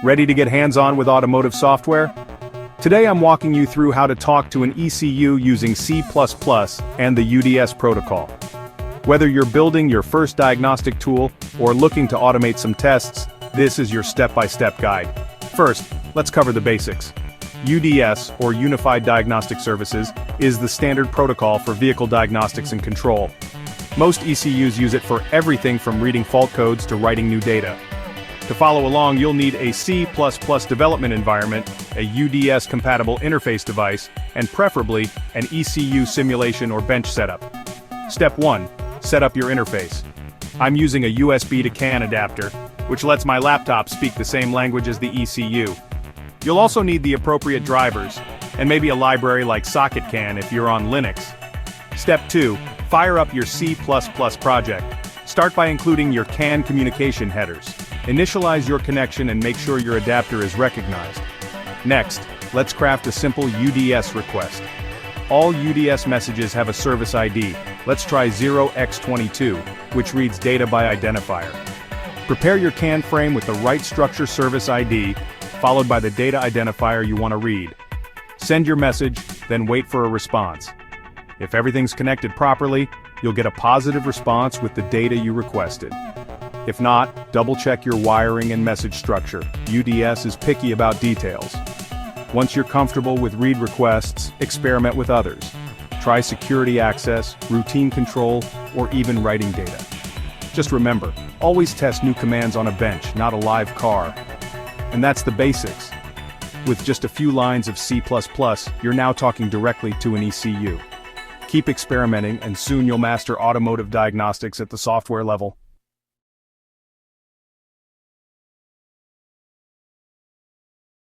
Ready to get hands-on with automotive software? Today I'm walking you through how to talk to an ECU using C++ and the UDS protocol. Whether you're building your first diagnostic tool or looking to automate some tests, this is your step-by-step guide. First, let's cover the basics. UDS, or Unified Diagnostic Services, is the standard protocol for vehicle diagnostics and control. Most ECUs use it for everything from reading fault codes to writing new data. To follow along, you'll need a C++ development environment, a UDS-compatible interface device, and preferably an ECU simulation or bench setup. Step 1. Set up your interface. I'm using a USB to CAN adapter, which lets my laptop speak the same language as the ECU. You'll also need the appropriate drivers, and maybe a library like SocketCAN if you're on Linux. Step 2. Fire up your C++ project. Start by including your CAN communication headers. Initialize your connection and make sure your adapter is recognized. Next, let's craft a simple UDS request. All UDS messages have a service ID. Let's try 0x22, which reads data by identifier. Prepare your CAN frame with the right structure service ID, followed by the data identifier you want to read. Send your message, then wait for a response. If everything's connected properly, you'll get a positive response with the data you requested. If not, double-check your wiring and message structure. UDS is picky about details. Once you're comfortable with read requests, experiment with others. Try security access, routine control, or even writing data. Just remember, always test new commands on a bench, not a live car. And that's the basics. With just a few lines of C++, you're now talking directly to an ECU. Keep experimenting, and soon you'll master automotive diagnostics at the software level.